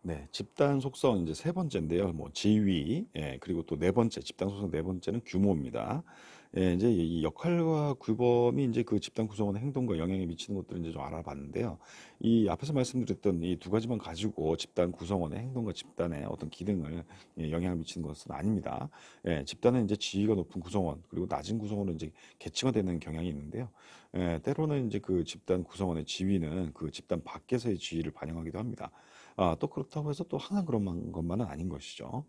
네, 집단 속성 이제 세 번째인데요. 뭐 지위, 그리고 또 네 번째, 집단 속성 네 번째는 규모입니다. 이제 이 역할과 규범이 이제 그 집단 구성원의 행동과 영향을 미치는 것들을 이제 좀 알아봤는데요. 이 앞에서 말씀드렸던 이 두 가지만 가지고 집단 구성원의 행동과 집단의 어떤 기능을 영향을 미치는 것은 아닙니다. 집단은 이제 지위가 높은 구성원 그리고 낮은 구성원은 이제 계층화되는 경향이 있는데요. 때로는 이제 그 집단 구성원의 지위는 그 집단 밖에서의 지위를 반영하기도 합니다. 또 그렇다고 해서 또 항상 그런 것만은 아닌 것이죠.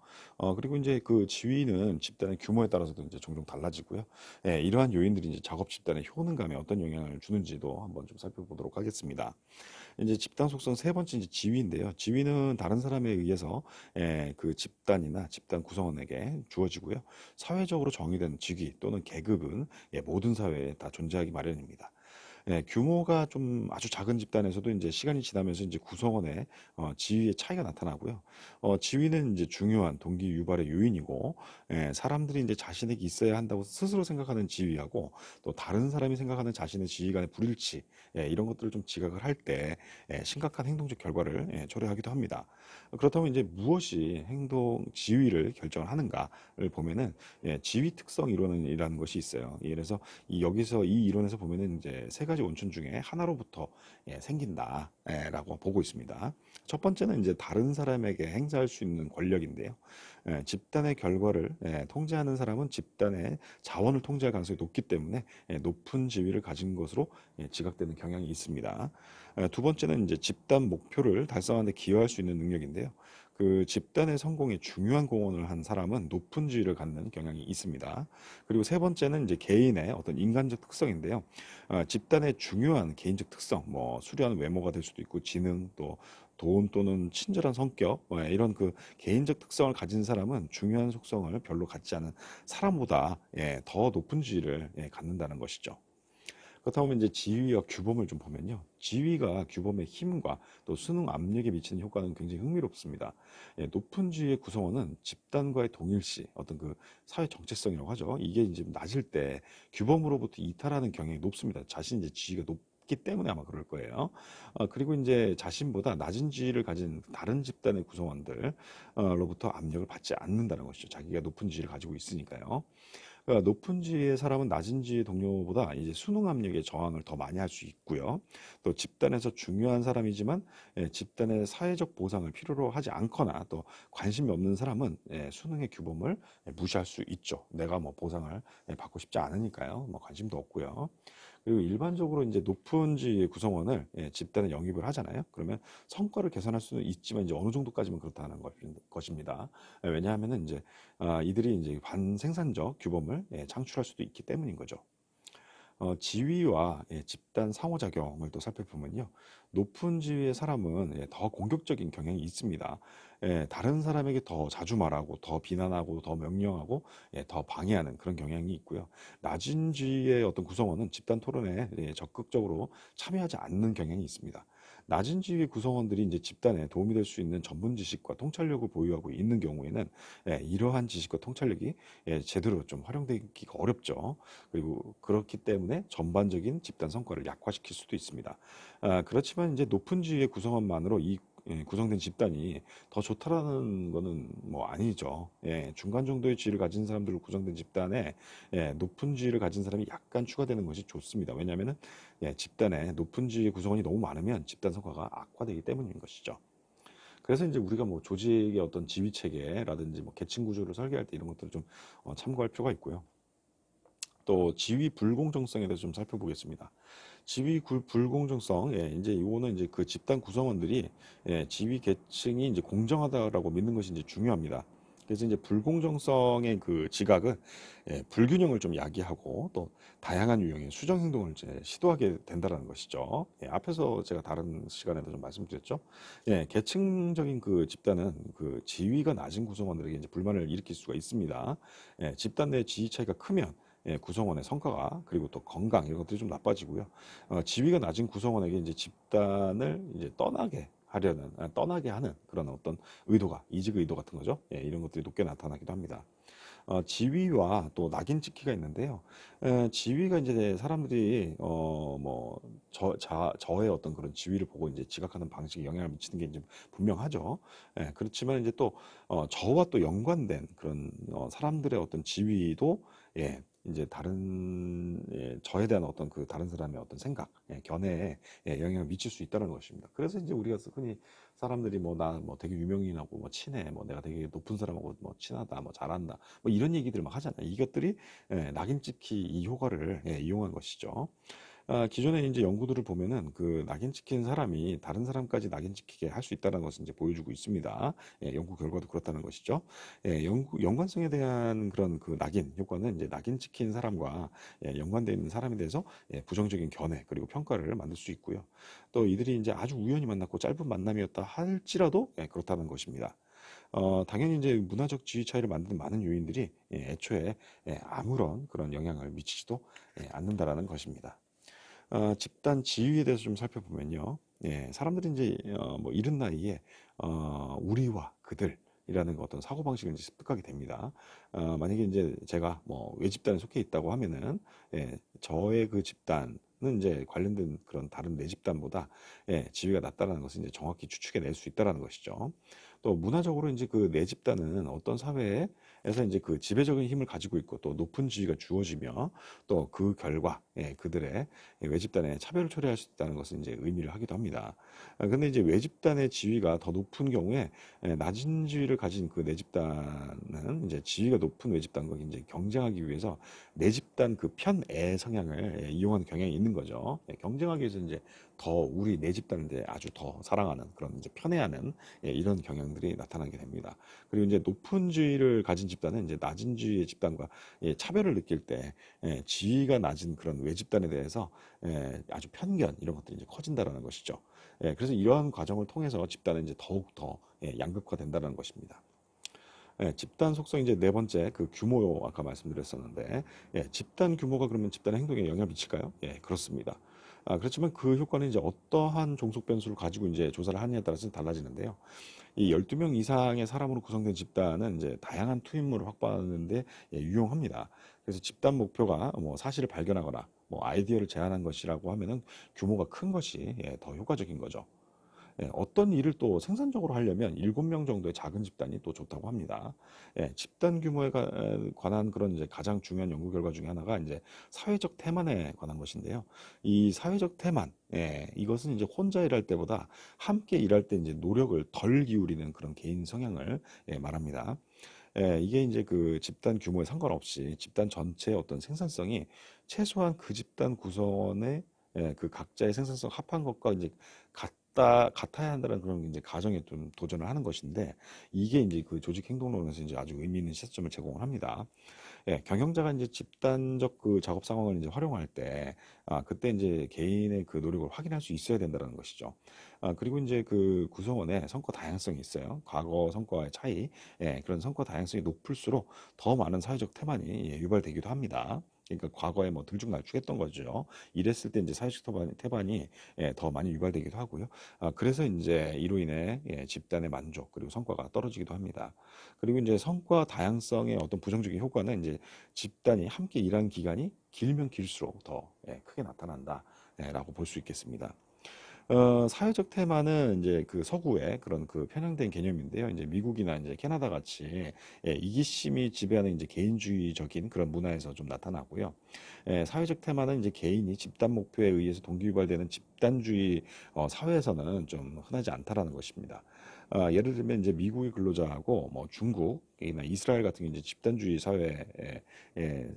그리고 이제 그 지위는 집단의 규모에 따라서도 이제 종종 달라지고요. 이러한 요인들이 이제 작업 집단의 효능감에 어떤 영향을 주는지도 한번 좀 살펴보도록 하겠습니다. 이제 집단 속성 세 번째 이제 지위인데요. 지위는 다른 사람에 의해서 그 집단이나 집단 구성원에게 주어지고요. 사회적으로 정의된 직위 또는 계급은 모든 사회에 다 존재하기 마련입니다. 규모가 좀 아주 작은 집단에서도 이제 시간이 지나면서 이제 구성원의 지위의 차이가 나타나고요. 지위는 이제 중요한 동기 유발의 요인이고, 사람들이 이제 자신에게 있어야 한다고 스스로 생각하는 지위하고 또 다른 사람이 생각하는 자신의 지위 간의 불일치, 이런 것들을 좀 지각을 할 때 심각한 행동적 결과를 초래하기도 합니다. 그렇다면 이제 무엇이 행동 지위를 결정을 하는가를 보면은 지위 특성 이론이라는 것이 있어요. 그래서 여기서 이 이론에서 보면은 이제 세 가지 원천 중에 하나로부터 생긴다라고 보고 있습니다. 첫 번째는 이제 다른 사람에게 행사할 수 있는 권력인데요. 집단의 결과를 통제하는 사람은 집단의 자원을 통제할 가능성이 높기 때문에 높은 지위를 가진 것으로 지각되는 경향이 있습니다. 두 번째는 이제 집단 목표를 달성하는 데 기여할 수 있는 능력인데요. 그 집단의 성공에 중요한 공헌을 한 사람은 높은 지위를 갖는 경향이 있습니다. 그리고 세 번째는 이제 개인의 어떤 인간적 특성인데요. 집단의 중요한 개인적 특성, 뭐 수려한 외모가 될 수도 있고 지능 또 돈 또는 친절한 성격 이런 그 개인적 특성을 가진 사람은 중요한 속성을 별로 갖지 않은 사람보다 더 높은 지위를 갖는다는 것이죠. 그렇다면 이제 지위와 규범을 좀 보면요. 지위가 규범의 힘과 또 수능 압력에 미치는 효과는 굉장히 흥미롭습니다. 높은 지위의 구성원은 집단과의 동일시, 어떤 그 사회 정체성이라고 하죠. 이게 이제 낮을 때 규범으로부터 이탈하는 경향이 높습니다. 자신 이제 지위가 높기 때문에 아마 그럴 거예요. 그리고 이제 자신보다 낮은 지위를 가진 다른 집단의 구성원들로부터 압력을 받지 않는다는 것이죠. 자기가 높은 지위를 가지고 있으니까요. 그러니까 높은 지위의 사람은 낮은 지위의 동료보다 이제 수능 압력에 저항을 더 많이 할 수 있고요. 또 집단에서 중요한 사람이지만 집단의 사회적 보상을 필요로 하지 않거나 또 관심이 없는 사람은 수능의 규범을 무시할 수 있죠. 내가 뭐 보상을 받고 싶지 않으니까요. 뭐 관심도 없고요. 그리고 일반적으로 이제 높은 지위의 구성원을 집단에 영입을 하잖아요. 그러면 성과를 개선할 수는 있지만 이제 어느 정도까지만 그렇다는 것입니다. 왜냐하면은 이제 이들이 이제 반생산적 규범을 창출할 수도 있기 때문인 거죠. 지위와 집단 상호작용을 또 살펴보면요. 높은 지위의 사람은 더 공격적인 경향이 있습니다. 다른 사람에게 더 자주 말하고, 더 비난하고, 더 명령하고, 더 방해하는 그런 경향이 있고요. 낮은 지위의 어떤 구성원은 집단 토론에 적극적으로 참여하지 않는 경향이 있습니다. 낮은 지위의 구성원들이 이제 집단에 도움이 될 수 있는 전문 지식과 통찰력을 보유하고 있는 경우에는 이러한 지식과 통찰력이 제대로 좀 활용되기가 어렵죠. 그리고 그렇기 때문에 전반적인 집단 성과를 약화시킬 수도 있습니다. 그렇지만 이제 높은 지위의 구성원만으로 이 구성된 집단이 더 좋다라는 거는 뭐 아니죠. 중간 정도의 지위를 가진 사람들로 구성된 집단에 높은 지위를 가진 사람이 약간 추가되는 것이 좋습니다. 왜냐하면은 집단에 높은 지위의 구성원이 너무 많으면 집단 성과가 악화되기 때문인 것이죠. 그래서 이제 우리가 뭐 조직의 어떤 지위 체계라든지 뭐 계층 구조를 설계할 때 이런 것들을 좀 참고할 필요가 있고요. 또 지위 불공정성에 대해서 좀 살펴보겠습니다. 지위 불공정성, 이제 이거는 이제 그 집단 구성원들이 지위 계층이 이제 공정하다라고 믿는 것이 이제 중요합니다. 그래서 이제 불공정성의 그 지각은 불균형을 좀 야기하고 또 다양한 유형의 수정 행동을 이제 시도하게 된다는 것이죠. 앞에서 제가 다른 시간에도 좀 말씀드렸죠. 계층적인 그 집단은 그 지위가 낮은 구성원들에게 이제 불만을 일으킬 수가 있습니다. 집단 내 지위 차이가 크면 구성원의 성과가 그리고 또 건강 이런 것들이 좀 나빠지고요. 지위가 낮은 구성원에게 이제 집단을 이제 떠나게 하는 그런 어떤 의도가 이직 의도 같은 거죠. 이런 것들이 높게 나타나기도 합니다. 지위와 또 낙인 찍기가 있는데요. 지위가 이제 사람들이 뭐 저의 어떤 그런 지위를 보고 이제 지각하는 방식에 영향을 미치는 게 이제 분명하죠. 그렇지만 이제 또 저와 또 연관된 그런 사람들의 어떤 지위도 이제 다른 저에 대한 어떤 그 다른 사람의 어떤 생각, 견해에 영향을 미칠 수 있다는 것입니다. 그래서 이제 우리가 흔히 사람들이 뭐 나 뭐 되게 유명인하고 뭐 친해, 뭐 내가 되게 높은 사람하고 뭐 친하다, 뭐 잘한다, 뭐 이런 얘기들 막 하잖아요. 이것들이 낙인 찍히 이 효과를 이용한 것이죠. 기존에 이제 연구들을 보면은 그 낙인 찍힌 사람이 다른 사람까지 낙인 찍히게 할 수 있다는 것을 이제 보여주고 있습니다. 연구 결과도 그렇다는 것이죠. 연관성에 대한 그런 그 낙인 효과는 이제 낙인 찍힌 사람과 연관되어 있는 사람에 대해서 부정적인 견해 그리고 평가를 만들 수 있고요. 또 이들이 이제 아주 우연히 만났고 짧은 만남이었다 할지라도 그렇다는 것입니다. 당연히 이제 문화적 지위 차이를 만드는 많은 요인들이 애초에 아무런 그런 영향을 미치지도 않는다라는 것입니다. 집단 지위에 대해서 좀 살펴보면요. 사람들이 이제 뭐 이른 나이에 우리와 그들이라는 어떤 사고방식을 이제 습득하게 됩니다. 만약에 이제 제가 뭐 외집단에 속해 있다고 하면은 저의 그 집단은 이제 관련된 그런 다른 내 집단보다 지위가 낮다라는 것을 이제 정확히 추측해낼 수 있다라는 것이죠. 또 문화적으로 이제 그 내 집단은 어떤 사회에서 이제 그 지배적인 힘을 가지고 있고 또 높은 지위가 주어지며 또 그 결과 그들의 외집단의 차별을 초래할 수 있다는 것을 이제 의미를 하기도 합니다. 근데 이제 외집단의 지위가 더 높은 경우에 낮은 지위를 가진 그 내 집단은 이제 지위가 높은 외집단과 이제 경쟁하기 위해서 내 집단 그 편애 성향을 이용하는 경향이 있는 거죠. 경쟁하기 위해서 이제 더 우리 내 집단을 이제 아주 더 사랑하는 그런 이제 편애하는 이런 경향들이 나타나게 됩니다. 그리고 이제 높은 지위를 가진 집단은 이제 낮은 지위의 집단과 차별을 느낄 때 지위가 낮은 그런 외집단에 대해서 아주 편견 이런 것들이 이제 커진다라는 것이죠. 그래서 이러한 과정을 통해서 집단은 이제 더욱 더 양극화된다는 것입니다. 집단 속성 이제 네 번째 그 규모 아까 말씀드렸었는데 집단 규모가 그러면 집단의 행동에 영향을 미칠까요? 그렇습니다. 그렇지만 그 효과는 이제 어떠한 종속 변수를 가지고 이제 조사를 하느냐에 따라서 달라지는데요. 이 12명 이상의 사람으로 구성된 집단은 이제 다양한 투입물을 확보하는 데 유용합니다. 그래서 집단 목표가 뭐 사실을 발견하거나 뭐 아이디어를 제안한 것이라고 하면은 규모가 큰 것이 더 효과적인 거죠. 어떤 일을 또 생산적으로 하려면 7명 정도의 작은 집단이 또 좋다고 합니다. 집단 규모에 관한 그런 이제 가장 중요한 연구 결과 중에 하나가 이제 사회적 태만에 관한 것인데요. 이 사회적 태만, 이것은 이제 혼자 일할 때보다 함께 일할 때 이제 노력을 덜 기울이는 그런 개인 성향을 말합니다. 이게 이제 그 집단 규모에 상관없이 집단 전체의 어떤 생산성이 최소한 그 집단 구성원의 그 각자의 생산성 합한 것과 이제 같아야 한다는 그런 이제 가정에 좀 도전을 하는 것인데 이게 이제 그 조직 행동론에서 이제 아주 의미 있는 시점을 제공을 합니다. 경영자가 이제 집단적 그 작업 상황을 이제 활용할 때, 그때 이제 개인의 그 노력을 확인할 수 있어야 된다는 것이죠. 그리고 이제 그 구성원의 성과 다양성이 있어요. 과거 성과의 차이, 그런 성과 다양성이 높을수록 더 많은 사회적 태만이 유발되기도 합니다. 그러니까 과거에 뭐 들쭉날쭉했던 거죠. 이랬을 때 이제 사회적 태반이 더 많이 유발되기도 하고요. 그래서 이제 이로 인해 집단의 만족 그리고 성과가 떨어지기도 합니다. 그리고 이제 성과 다양성의 어떤 부정적인 효과는 이제 집단이 함께 일하는 기간이 길면 길수록 더 크게 나타난다라고 볼 수 있겠습니다. 사회적 테마는 이제 그 서구의 그런 그 편향된 개념인데요. 이제 미국이나 이제 캐나다 같이 이기심이 지배하는 이제 개인주의적인 그런 문화에서 좀 나타나고요. 사회적 테마는 이제 개인이 집단 목표에 의해서 동기유발되는 집단주의 사회에서는 좀 흔하지 않다라는 것입니다. 예를 들면 이제 미국의 근로자하고 뭐 중국이나 이스라엘 같은 게 이제 집단주의 사회에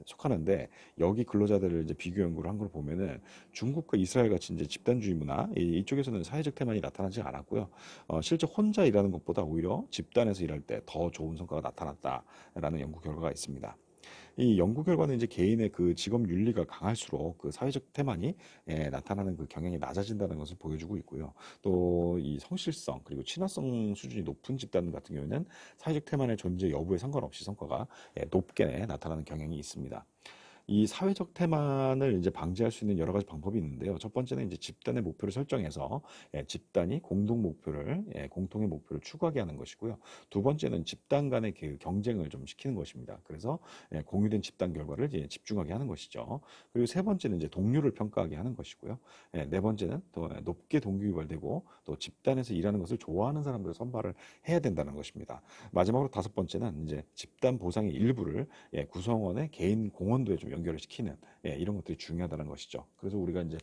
속하는데 여기 근로자들을 이제 비교 연구를 한 걸 보면은 중국과 이스라엘 같이 이제 집단주의 문화 이쪽에서는 사회적 태만이 나타나지 않았고요. 실제 혼자 일하는 것보다 오히려 집단에서 일할 때 더 좋은 성과가 나타났다라는 연구 결과가 있습니다. 이 연구 결과는 이제 개인의 그 직업 윤리가 강할수록 그 사회적 태만이 나타나는 그 경향이 낮아진다는 것을 보여주고 있고요. 또 이 성실성 그리고 친화성 수준이 높은 집단 같은 경우에는 사회적 태만의 존재 여부에 상관없이 성과가 높게 나타나는 경향이 있습니다. 이 사회적 태만을 이제 방지할 수 있는 여러 가지 방법이 있는데요. 첫 번째는 이제 집단의 목표를 설정해서 집단이 공동 목표를 공통의 목표를 추구하게 하는 것이고요. 두 번째는 집단 간의 그 경쟁을 좀 시키는 것입니다. 그래서 공유된 집단 결과를 이제 집중하게 하는 것이죠. 그리고 세 번째는 이제 동료를 평가하게 하는 것이고요. 네 번째는 또 높게 동기유발되고 또 집단에서 일하는 것을 좋아하는 사람들을 선발을 해야 된다는 것입니다. 마지막으로 다섯 번째는 이제 집단 보상의 일부를 구성원의 개인 공헌도에 좀 연결을 시키는 이런 것들이 중요하다는 것이죠. 그래서 우리가 이제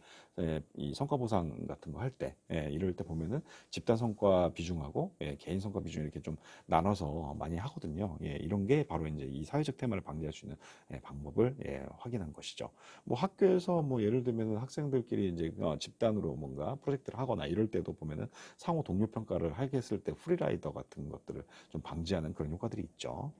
이 성과 보상 같은 거 할 때 이럴 때 보면은 집단 성과 비중하고 개인 성과 비중 이렇게 좀 나눠서 많이 하거든요. 이런 게 바로 이제 이 사회적 테마를 방지할 수 있는 방법을 확인한 것이죠. 뭐 학교에서 뭐 예를 들면 학생들끼리 이제 집단으로 뭔가 프로젝트를 하거나 이럴 때도 보면은 상호 동료 평가를 하게 했을 때 프리라이더 같은 것들을 좀 방지하는 그런 효과들이 있죠.